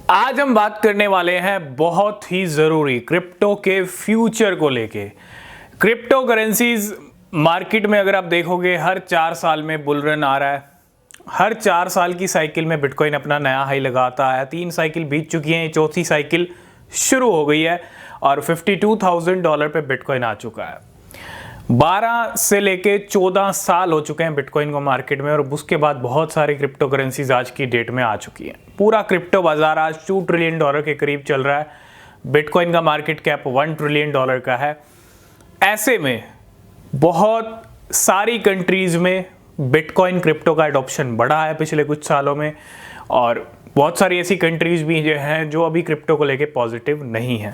आज हम बात करने वाले हैं बहुत ही ज़रूरी क्रिप्टो के फ्यूचर को लेके। क्रिप्टो करेंसीज मार्केट में अगर आप देखोगे हर 4 साल में बुल रन आ रहा है। हर 4 साल की साइकिल में बिटकॉइन अपना नया हाई लगाता है। 3 साइकिल बीत चुकी हैं, चौथी साइकिल शुरू हो गई है और $52,000 पे बिटकॉइन आ चुका है। 12 से लेके 14 साल हो चुके हैं बिटकॉइन को मार्केट में और उसके बाद बहुत सारी क्रिप्टो करेंसीज आज की डेट में आ चुकी हैं। पूरा क्रिप्टो बाजार आज $2 ट्रिलियन के करीब चल रहा है। बिटकॉइन का मार्केट कैप $1 ट्रिलियन का है। ऐसे में बहुत सारी कंट्रीज में बिटकॉइन क्रिप्टो का एडॉप्शन बढ़ा है पिछले कुछ सालों में और बहुत सारी ऐसी कंट्रीज भी जो हैं जो अभी क्रिप्टो को लेके पॉजिटिव नहीं है।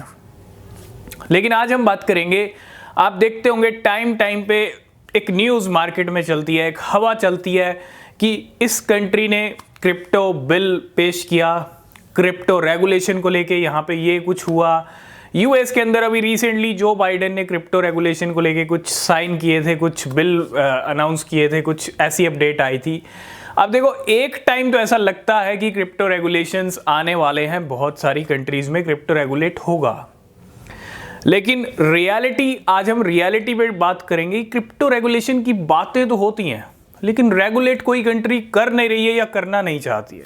लेकिन आज हम बात करेंगे, आप देखते होंगे टाइम पे एक न्यूज़ मार्केट में चलती है, एक हवा चलती है कि इस कंट्री ने क्रिप्टो बिल पेश किया, क्रिप्टो रेगुलेशन को लेके यहाँ पे ये कुछ हुआ। यूएस के अंदर अभी रिसेंटली जो बाइडेन ने क्रिप्टो रेगुलेशन को लेके कुछ साइन किए थे, कुछ बिल अनाउंस किए थे, कुछ ऐसी अपडेट आई थी। अब देखो, एक टाइम तो ऐसा लगता है कि क्रिप्टो रेगुलेशंस आने वाले हैं, बहुत सारी कंट्रीज में क्रिप्टो रेगुलेट होगा। लेकिन रियलिटी, आज हम रियलिटी पे बात करेंगे। क्रिप्टो रेगुलेशन की बातें तो होती हैं लेकिन रेगुलेट कोई कंट्री कर नहीं रही है या करना नहीं चाहती है।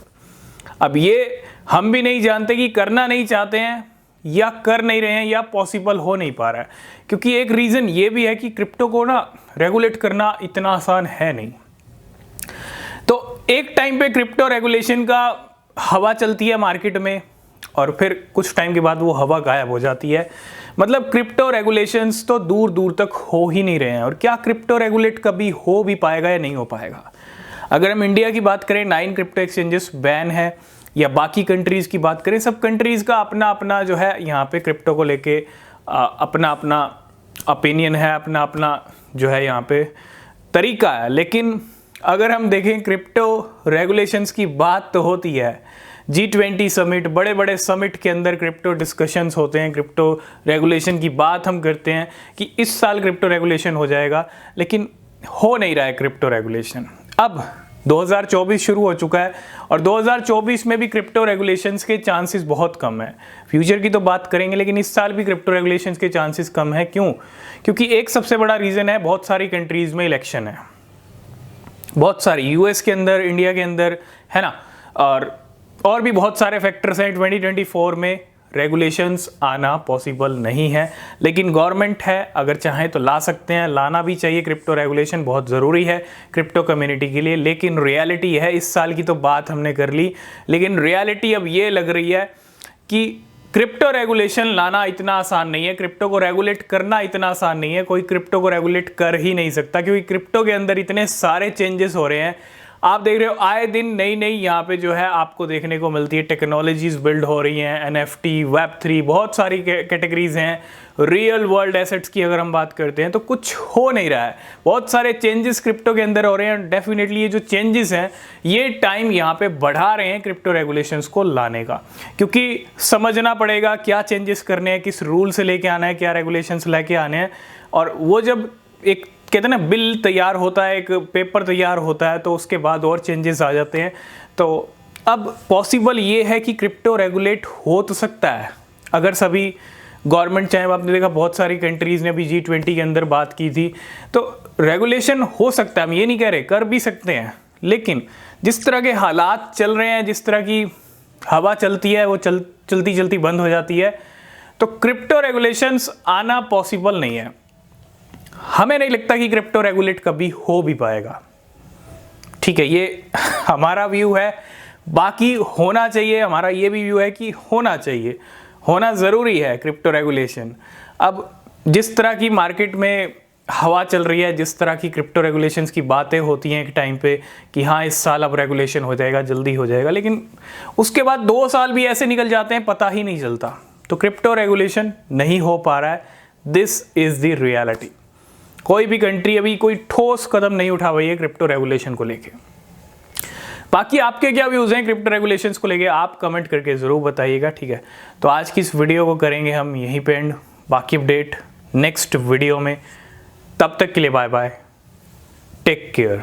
अब ये हम भी नहीं जानते कि करना नहीं चाहते हैं या कर नहीं रहे हैं या पॉसिबल हो नहीं पा रहा है, क्योंकि एक रीज़न ये भी है कि क्रिप्टो को ना रेगुलेट करना इतना आसान है नहीं। तो एक टाइम पे क्रिप्टो रेगुलेशन का हवा चलती है मार्केट में और फिर कुछ टाइम के बाद वो हवा गायब हो जाती है। मतलब क्रिप्टो रेगुलेशंस तो दूर दूर तक हो ही नहीं रहे हैं। और क्या क्रिप्टो रेगुलेट कभी हो भी पाएगा या नहीं हो पाएगा? अगर हम इंडिया की बात करें, 9 क्रिप्टो एक्सचेंजेस बैन है, या बाकी कंट्रीज की बात करें, सब कंट्रीज का अपना अपना जो है यहाँ पे क्रिप्टो को लेके अपना अपना ओपिनियन है, अपना अपना जो है यहाँ पे तरीका है। लेकिन अगर हम देखें क्रिप्टो रेगुलेशंस की बात तो होती है, G20 समिट, बड़े बड़े समिट के अंदर क्रिप्टो डिस्कशंस होते हैं, क्रिप्टो रेगुलेशन की बात हम करते हैं कि इस साल क्रिप्टो रेगुलेशन हो जाएगा, लेकिन हो नहीं रहा है क्रिप्टो रेगुलेशन। अब 2024 शुरू हो चुका है और 2024 में भी क्रिप्टो रेगुलेशंस के चांसेस बहुत कम है। फ्यूचर की तो बात करेंगे लेकिन इस साल भी क्रिप्टो रेगुलेशंस के चांसेस कम है। क्यों? क्योंकि एक सबसे बड़ा रीज़न है, बहुत सारी कंट्रीज़ में इलेक्शन है, बहुत सारी, यूएस के अंदर, इंडिया के अंदर, है ना, और भी बहुत सारे फैक्टर्स हैं। 2024 में रेगुलेशंस आना पॉसिबल नहीं है, लेकिन गवर्नमेंट है, अगर चाहें तो ला सकते हैं, लाना भी चाहिए। क्रिप्टो रेगुलेशन बहुत ज़रूरी है क्रिप्टो कम्युनिटी के लिए। लेकिन रियलिटी है, इस साल की तो बात हमने कर ली, लेकिन रियलिटी अब ये लग रही है कि क्रिप्टो रेगुलेशन लाना इतना आसान नहीं है, क्रिप्टो को रेगुलेट करना इतना आसान नहीं है। कोई क्रिप्टो को रेगुलेट कर ही नहीं सकता, क्योंकि क्रिप्टो के अंदर इतने सारे चेंजेस हो रहे हैं। आप देख रहे हो आए दिन नई नई यहाँ पे जो है आपको देखने को मिलती है, टेक्नोलॉजीज बिल्ड हो रही हैं, NFT, Web3, बहुत सारी कैटेगरीज हैं। रियल वर्ल्ड एसेट्स की अगर हम बात करते हैं तो कुछ हो नहीं रहा है, बहुत सारे चेंजेस क्रिप्टो के अंदर हो रहे हैं। डेफिनेटली ये जो चेंजेस हैं ये टाइम यहाँ पे बढ़ा रहे हैं क्रिप्टो रेगुलेशंस को लाने का, क्योंकि समझना पड़ेगा क्या चेंजेस करने हैं, किस रूल से लेके आना है, क्या रेगुलेशंस लेके आने हैं। और वो जब एक कहते हैं ना बिल तैयार होता है, एक पेपर तैयार होता है, तो उसके बाद और चेंजेस आ जाते हैं। तो अब पॉसिबल ये है कि क्रिप्टो रेगुलेट हो तो सकता है अगर सभी गवर्नमेंट चाहे। आपने देखा बहुत सारी कंट्रीज़ ने अभी G20 के अंदर बात की थी, तो रेगुलेशन हो सकता है, हम ये नहीं कह रहे, कर भी सकते हैं। लेकिन जिस तरह के हालात चल रहे हैं, जिस तरह की हवा चलती है, वो चलती चलती बंद हो जाती है, तो क्रिप्टो रेगुलेशंस आना पॉसिबल नहीं है। हमें नहीं लगता कि क्रिप्टो रेगुलेट कभी हो भी पाएगा। ठीक है, ये हमारा व्यू है, बाकी होना चाहिए, हमारा ये भी व्यू है कि होना चाहिए, होना ज़रूरी है क्रिप्टो रेगुलेशन। अब जिस तरह की मार्केट में हवा चल रही है, जिस तरह की क्रिप्टो रेगुलेशंस की बातें होती हैं एक टाइम पे कि हाँ इस साल अब रेगुलेशन हो जाएगा, जल्दी हो जाएगा, लेकिन उसके बाद 2 साल भी ऐसे निकल जाते हैं, पता ही नहीं चलता। तो क्रिप्टो रेगुलेशन नहीं हो पा रहा है, दिस इज़ द रियलिटी। कोई भी कंट्री अभी कोई ठोस कदम नहीं उठा रही है क्रिप्टो रेगुलेशन को लेके। बाकी आपके क्या व्यूज़ हैं क्रिप्टो रेगुलेशंस को लेके, आप कमेंट करके ज़रूर बताइएगा। ठीक है, तो आज की इस वीडियो को करेंगे हम यहीं पे एंड, बाकी अपडेट नेक्स्ट वीडियो में। तब तक के लिए बाय बाय, टेक केयर।